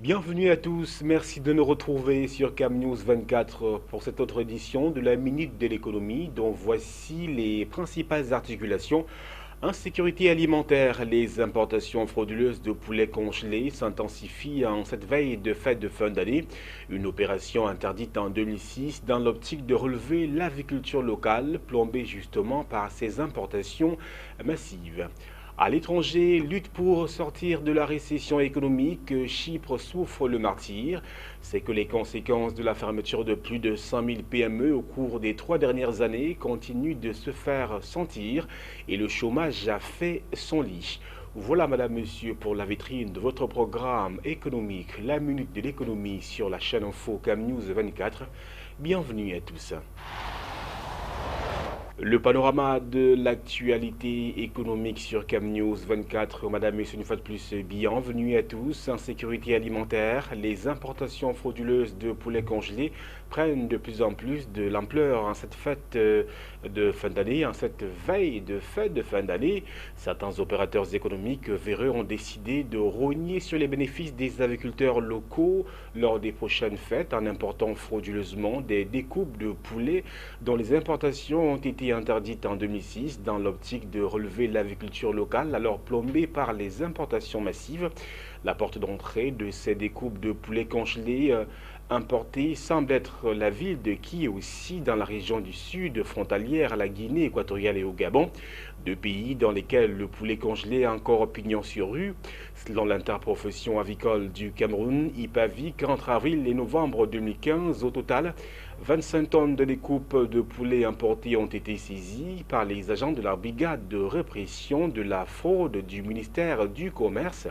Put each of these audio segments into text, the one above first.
Bienvenue à tous, merci de nous retrouver sur Cam News 24 pour cette autre édition de la Minute de l'économie dont voici les principales articulations. Insécurité alimentaire, les importations frauduleuses de poulets congelés s'intensifient en cette veille de fête de fin d'année. Une opération interdite en 2006 dans l'optique de relever l'aviculture locale plombée justement par ces importations massives. À l'étranger, lutte pour sortir de la récession économique, Chypre souffre le martyre. C'est que les conséquences de la fermeture de plus de 100 000 PME au cours des 3 dernières années continuent de se faire sentir et le chômage a fait son lit. Voilà, madame, monsieur, pour la vitrine de votre programme économique, la Minute de l'économie sur la chaîne Info Cam News 24. Bienvenue à tous. Le panorama de l'actualité économique sur Cam News 24. Madame, Monsieur, une fois de plus, bienvenue à tous. Insécurité alimentaire, les importations frauduleuses de poulets congelés prennent de plus en plus de l'ampleur en cette fête de fin d'année, en cette veille de fête de fin d'année. Certains opérateurs économiques véreux ont décidé de rogner sur les bénéfices des agriculteurs locaux lors des prochaines fêtes en important frauduleusement des découpes de poulets dont les importations ont été interdite en 2006 dans l'optique de relever l'agriculture locale alors plombée par les importations massives. La porte d'entrée de ces découpes de poulets congelés importés semble être la ville de Kié-aussi dans la région du sud frontalière à la Guinée équatoriale et au Gabon, deux pays dans lesquels le poulet congelé a encore pignon sur rue. Selon l'interprofession avicole du Cameroun, IPAVIC, entre avril et novembre 2015, au total, 25 tonnes de découpes de poulets importés ont été saisies par les agents de la brigade de répression de la fraude du ministère du Commerce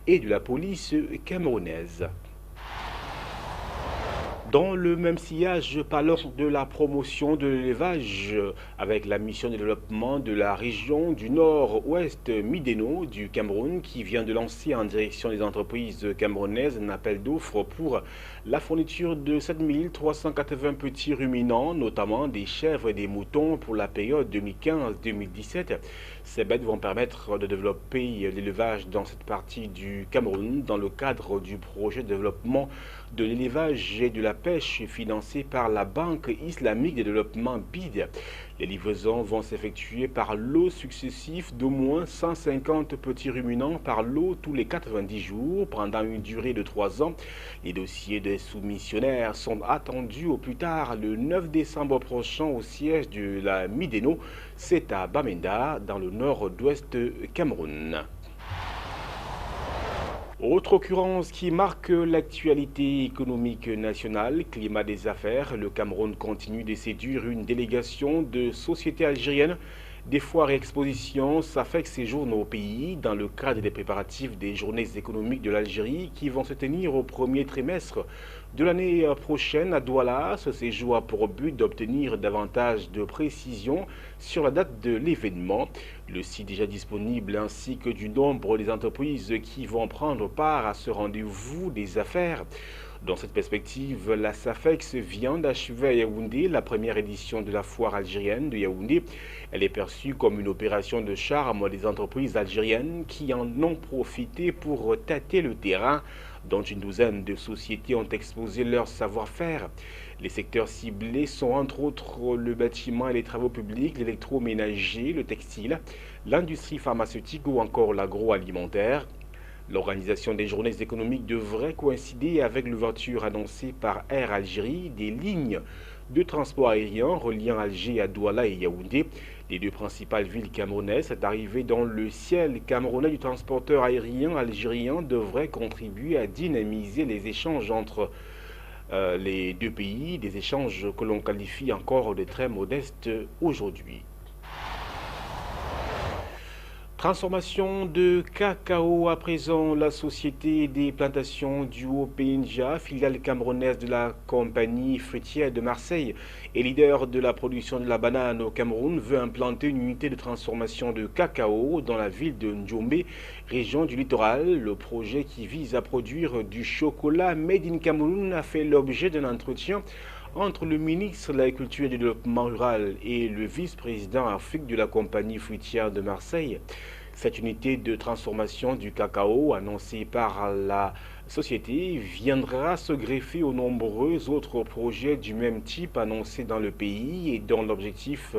et de la police camerounaise. Dans le même sillage, parlons de la promotion de l'élevage avec la mission de développement de la région du nord-ouest Mideno du Cameroun qui vient de lancer en direction des entreprises camerounaises un appel d'offres pour la fourniture de 7380 petits ruminants, notamment des chèvres et des moutons pour la période 2015-2017. Ces bêtes vont permettre de développer l'élevage dans cette partie du Cameroun dans le cadre du projet de développement de l'élevage et de la pêche financé par la Banque islamique de développement BID. Les livraisons vont s'effectuer par lots successifs d'au moins 150 petits ruminants par lot tous les 90 jours pendant une durée de 3 ans. Les dossiers des soumissionnaires sont attendus au plus tard le 9 décembre prochain au siège de la Mideno, c'est à Bamenda dans le nord-ouest Cameroun. Autre occurrence qui marque l'actualité économique nationale, climat des affaires, le Cameroun continue de séduire une délégation de sociétés algériennes. Des foires et expositions s'affectent séjournent au pays dans le cadre des préparatifs des journées économiques de l'Algérie qui vont se tenir au premier trimestre de l'année prochaine à Douala. Ce séjour a pour but d'obtenir davantage de précisions sur la date de l'événement, le site déjà disponible ainsi que du nombre des entreprises qui vont prendre part à ce rendez-vous des affaires. Dans cette perspective, la SAFEX vient d'achever à Yaoundé la première édition de la foire algérienne de Yaoundé. Elle est perçue comme une opération de charme des entreprises algériennes qui en ont profité pour tâter le terrain, dont une douzaine de sociétés ont exposé leur savoir-faire. Les secteurs ciblés sont entre autres le bâtiment et les travaux publics, l'électroménager, le textile, l'industrie pharmaceutique ou encore l'agroalimentaire. L'organisation des journées économiques devrait coïncider avec l'ouverture annoncée par Air Algérie des lignes de transport aérien reliant Alger à Douala et Yaoundé. Les deux principales villes camerounaises, cette arrivée dans le ciel camerounais du transporteur aérien algérien devrait contribuer à dynamiser les échanges entre les deux pays, des échanges que l'on qualifie encore de très modestes aujourd'hui. Transformation de cacao à présent, la société des plantations du Haut-Pénja, filiale camerounaise de la compagnie fruitière de Marseille et leader de la production de la banane au Cameroun, veut implanter une unité de transformation de cacao dans la ville de Ndjombe, région du littoral. Le projet qui vise à produire du chocolat made in Cameroun a fait l'objet d'un entretien entre le ministre de l'Agriculture et du Développement rural et le vice-président Afrique de la compagnie fruitière de Marseille. Cette unité de transformation du cacao, annoncée par la société viendra se greffer aux nombreux autres projets du même type annoncés dans le pays et dont l'objectif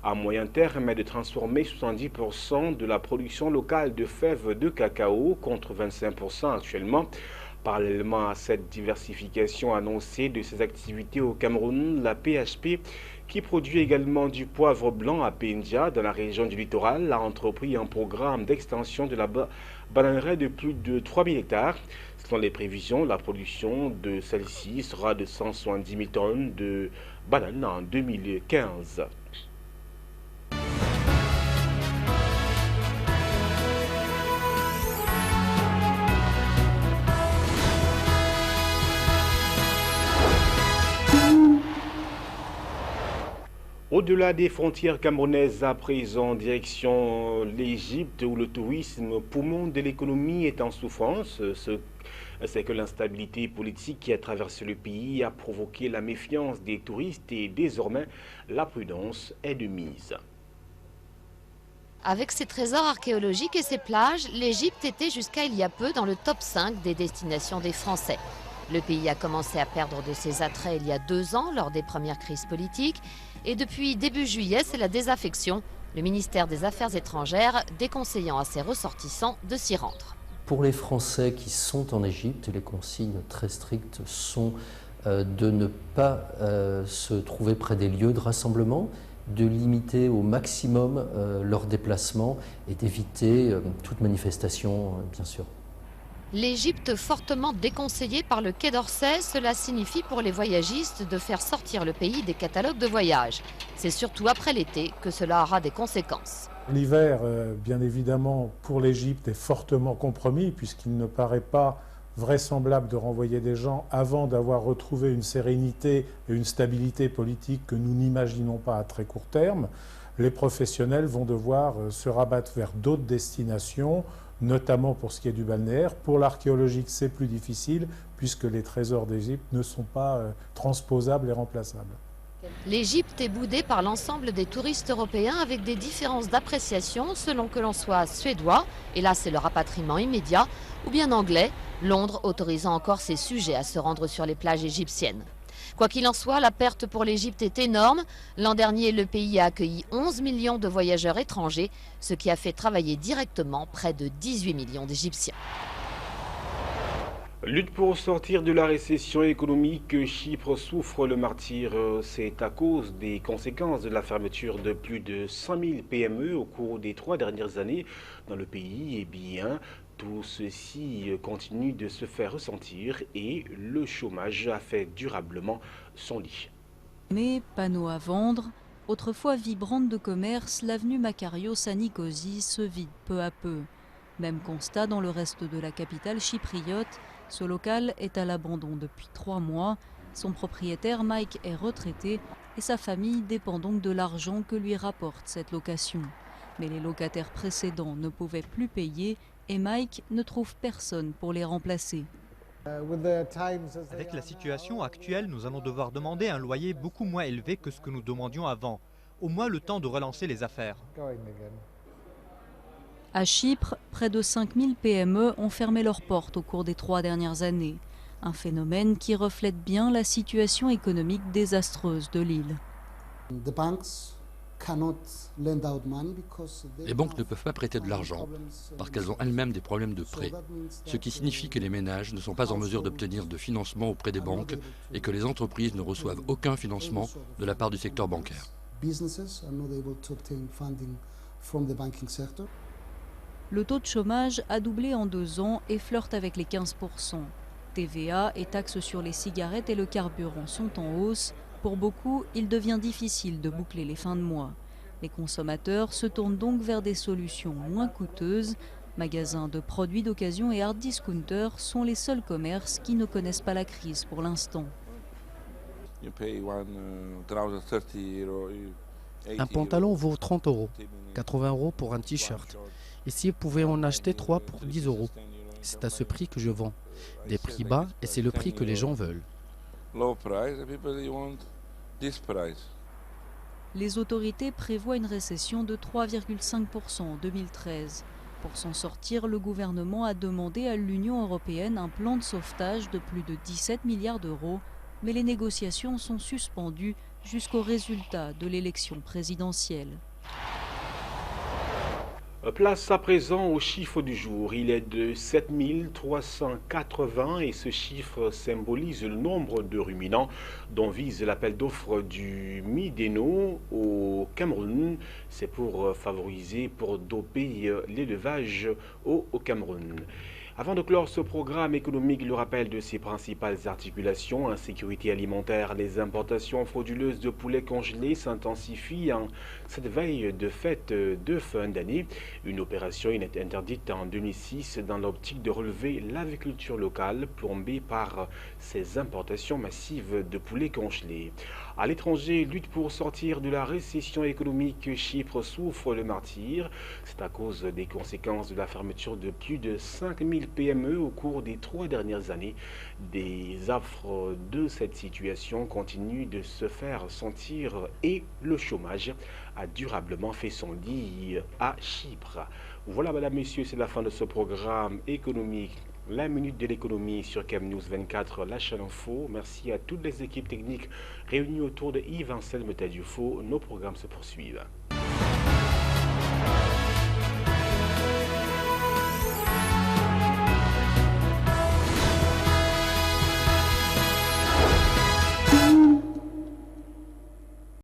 à moyen terme est de transformer 70% de la production locale de fèves de cacao contre 25% actuellement. Parallèlement à cette diversification annoncée de ses activités au Cameroun, la PHP, qui produit également du poivre blanc à Pendia, dans la région du littoral, a entrepris un programme d'extension de la bananeraie de plus de 3000 hectares. Selon les prévisions, la production de celle-ci sera de 170 000 tonnes de bananes en 2015. Au-delà des frontières camerounaises, à présent, direction l'Égypte, où le tourisme, poumon de l'économie, est en souffrance. C'est que l'instabilité politique qui a traversé le pays a provoqué la méfiance des touristes et désormais, la prudence est de mise. Avec ses trésors archéologiques et ses plages, l'Égypte était jusqu'à il y a peu dans le top 5 des destinations des Français. Le pays a commencé à perdre de ses attraits il y a 2 ans lors des premières crises politiques. Et depuis début juillet, c'est la désaffection. Le ministère des Affaires étrangères déconseillant à ses ressortissants de s'y rendre. Pour les Français qui sont en Égypte, les consignes très strictes sont de ne pas se trouver près des lieux de rassemblement, de limiter au maximum leurs déplacements et d'éviter toute manifestation, bien sûr. L'Égypte fortement déconseillée par le Quai d'Orsay, cela signifie pour les voyagistes de faire sortir le pays des catalogues de voyage. C'est surtout après l'été que cela aura des conséquences. L'hiver, bien évidemment, pour l'Égypte est fortement compromis puisqu'il ne paraît pas vraisemblable de renvoyer des gens avant d'avoir retrouvé une sérénité et une stabilité politique que nous n'imaginons pas à très court terme. Les professionnels vont devoir se rabattre vers d'autres destinations, notamment pour ce qui est du balnéaire. Pour l'archéologique, c'est plus difficile puisque les trésors d'Égypte ne sont pas transposables et remplaçables. L'Égypte est boudée par l'ensemble des touristes européens avec des différences d'appréciation selon que l'on soit suédois, et là c'est le rapatriement immédiat, ou bien anglais, Londres autorisant encore ses sujets à se rendre sur les plages égyptiennes. Quoi qu'il en soit, la perte pour l'Égypte est énorme. L'an dernier, le pays a accueilli 11 millions de voyageurs étrangers, ce qui a fait travailler directement près de 18 millions d'Égyptiens. Lutte pour sortir de la récession économique, Chypre souffre le martyre. C'est à cause des conséquences de la fermeture de plus de 100 000 PME au cours des 3 dernières années dans le pays. Eh bien, tout ceci continue de se faire ressentir et le chômage a fait durablement son lit. Mais panneaux à vendre, autrefois vibrante de commerce, l'avenue Makarios à Nicosie se vide peu à peu. Même constat dans le reste de la capitale chypriote, ce local est à l'abandon depuis 3 mois. Son propriétaire Mike est retraité et sa famille dépend donc de l'argent que lui rapporte cette location. Mais les locataires précédents ne pouvaient plus payer et Mike ne trouve personne pour les remplacer. Avec la situation actuelle, nous allons devoir demander un loyer beaucoup moins élevé que ce que nous demandions avant. Au moins le temps de relancer les affaires. À Chypre, près de 5000 PME ont fermé leurs portes au cours des 3 dernières années. Un phénomène qui reflète bien la situation économique désastreuse de l'île. Les banques ne peuvent pas prêter de l'argent parce qu'elles ont elles-mêmes des problèmes de prêt, ce qui signifie que les ménages ne sont pas en mesure d'obtenir de financement auprès des banques et que les entreprises ne reçoivent aucun financement de la part du secteur bancaire. Le taux de chômage a doublé en 2 ans et flirte avec les 15%. TVA et taxes sur les cigarettes et le carburant sont en hausse. Pour beaucoup, il devient difficile de boucler les fins de mois. Les consommateurs se tournent donc vers des solutions moins coûteuses. Magasins de produits d'occasion et hard discounters sont les seuls commerces qui ne connaissent pas la crise pour l'instant. Un pantalon vaut 30 €, 80 € pour un t-shirt. Ici, vous pouvez en acheter 3 pour 10 €. C'est à ce prix que je vends. Des prix bas et c'est le prix que les gens veulent. Les autorités prévoient une récession de 3,5% en 2013. Pour s'en sortir, le gouvernement a demandé à l'Union européenne un plan de sauvetage de plus de 17 milliards d'euros, mais les négociations sont suspendues jusqu'au résultat de l'élection présidentielle. Place à présent au chiffre du jour. Il est de 7380 et ce chiffre symbolise le nombre de ruminants dont vise l'appel d'offres du Mideno au Cameroun. C'est pour favoriser, pour doper l'élevage au Cameroun. Avant de clore ce programme économique, le rappel de ses principales articulations, insécurité alimentaire, les importations frauduleuses de poulets congelés s'intensifient en cette veille de fête de fin d'année. Une opération interdite en 2006 dans l'optique de relever l'agriculture locale plombée par ces importations massives de poulets congelés. À l'étranger, lutte pour sortir de la récession économique, Chypre souffre le martyre. C'est à cause des conséquences de la fermeture de plus de 5000 PME au cours des 3 dernières années. Des affres de cette situation continuent de se faire sentir et le chômage a durablement fait son lit à Chypre. Voilà, mesdames, messieurs, c'est la fin de ce programme économique. La minute de l'économie sur CamNews 24, la chaîne info. Merci à toutes les équipes techniques réunies autour de Yves Anselme Tadioufo. Nos programmes se poursuivent.